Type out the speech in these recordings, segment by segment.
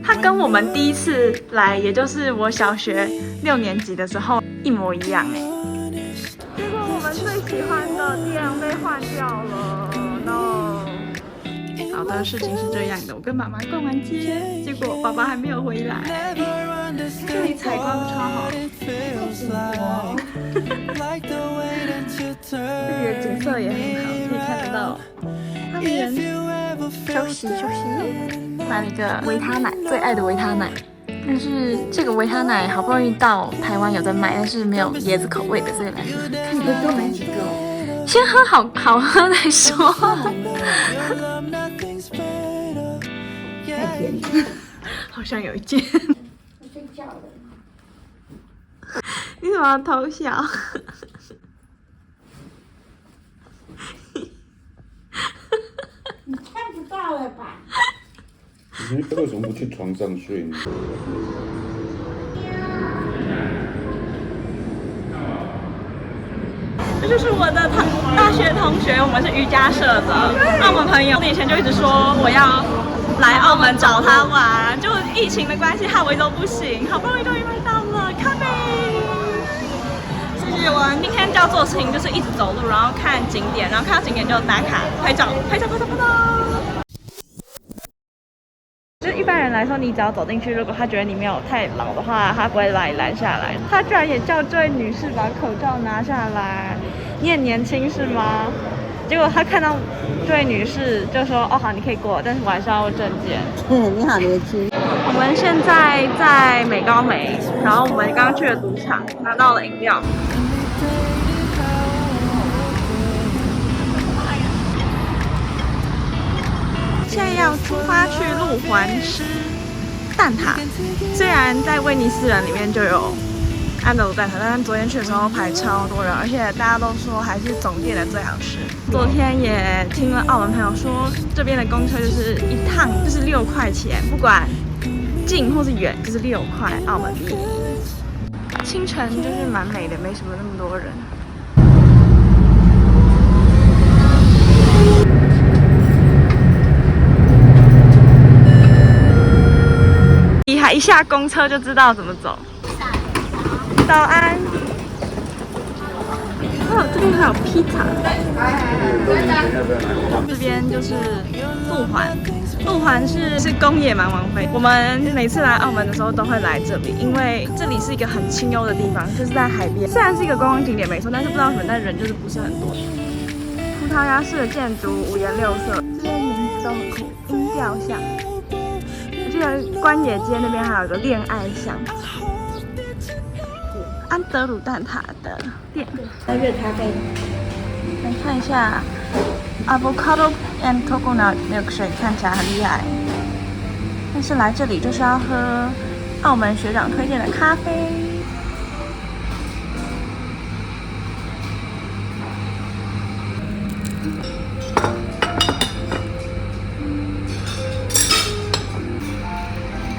它跟我们第一次来，也就是我小学6年级的时候一模一样哎。结果我们最喜欢的店被换掉了 ，no。好的，事情是这样的，我跟妈妈逛完街，结果爸爸还没有回来。这里采光超好，这里的景色也很好，可以看得到花园。休息休息，买了一个维他奶，最爱的维他奶。但是这个维他奶好不容易到台湾有在卖，但是没有椰子口味的，所以来试试看。你们多买几个，先喝好喝再说。太便宜。好像有一件。我睡觉了。你怎么要偷笑？你看不到了吧？你为什么不去床上睡呢？这就是我的大学同学，我们是瑜伽社的澳门朋友。以前就一直说我要来澳门找他玩，就疫情的关系，害我都不行。好不容易终于买到了，咖啡。谢谢我今天要做的事情就是一直走路，然后看景点，然后看到景点就打卡、拍照。就一般人来说，你只要走进去，如果他觉得你没有太老的话，他不会把你拦下来。他居然也叫这位女士把口罩拿下来。你很年轻是吗？结果他看到这位女士就说：“哦好，你可以过，但是我还是要证件。”你好年轻。我们现在在美高梅，然后我们刚去了赌场，拿到了饮料。现在要出发去路环吃蛋挞，虽然在威尼斯人里面就有安德鲁蛋挞，但是昨天去的时候排超多人，而且大家都说还是总店的最好吃。昨天也听了澳门朋友说，这边的公车就是一趟就是6块钱，不管近或是远就是6块澳门币。清晨就是蛮美的，没什么那么多人。一下公车就知道怎么走。早安。哦，这边还有披萨。这边就是路环，路环是工业蛮王妃。我们每次来澳门的时候都会来这里，因为这里是一个很清幽的地方，就是在海边。虽然是一个观光景点没错，但是不知道为什么，但人就是不是很多。葡萄牙式的建筑五颜六色，这些名字都很酷，音调像。我记得关野街那边还有一个恋爱巷。安德鲁蛋挞的店，热咖啡。来看一下 avocado and coconut milkshake， 看起来很厉害。但是来这里就是要喝澳门学长推荐的咖啡。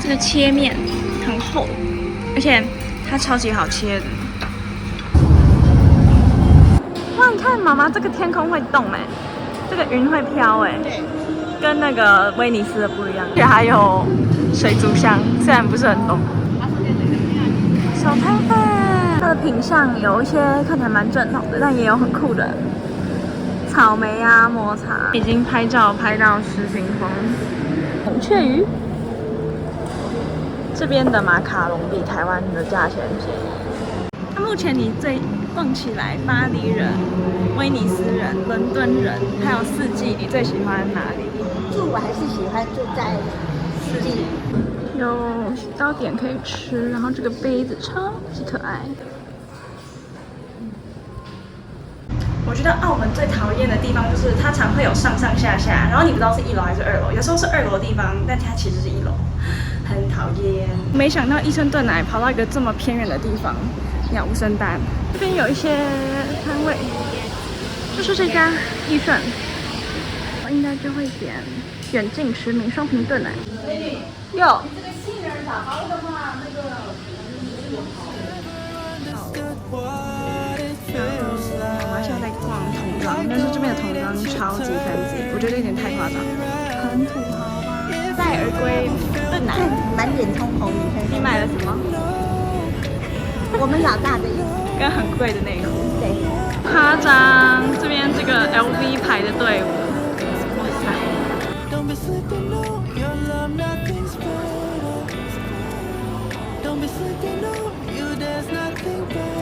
这个切面很厚，而且它超级好切的。哇，你看妈妈，这个天空会动哎，这个云会飘哎，跟那个威尼斯的不一样。而且还有水族箱，虽然不是很懂。小摊贩，它的品相有一些看起来蛮正统的，但也有很酷的草莓啊、抹茶。已经拍照拍到失心疯。孔雀鱼。这边的马卡龙比台湾的价钱便宜。那目前你最逛起来，巴黎人、威尼斯人、伦敦人，还有四季，你最喜欢哪里？住我还是喜欢住在四季。有糕点可以吃，然后这个杯子超级可爱。我觉得澳门最讨厌的地方就是它常会有上上下下，然后你不知道是1楼还是2楼，有时候是2楼的地方，但它其实是1楼。很讨厌，没想到益生炖奶跑到一个这么偏远的地方，鸟无声丹。这边有一些摊位，就是这家益顺，我应该就会点远近驰名双瓶炖奶。有。这个杏仁打包的话，那个好。然后我们现在在逛童装，但是这边的童装超级 fancy，我觉得有点太夸张，很土豪吧？戴耳龟炖奶，满脸通红，你买了什么？我们老大的衣服，跟很贵的内裤，对，夸张。这边这个 LV 牌的队伍，哇塞！ Don't be sleeping, no, your love, nothing's better. Don't be sleeping, no, you, there's nothing better.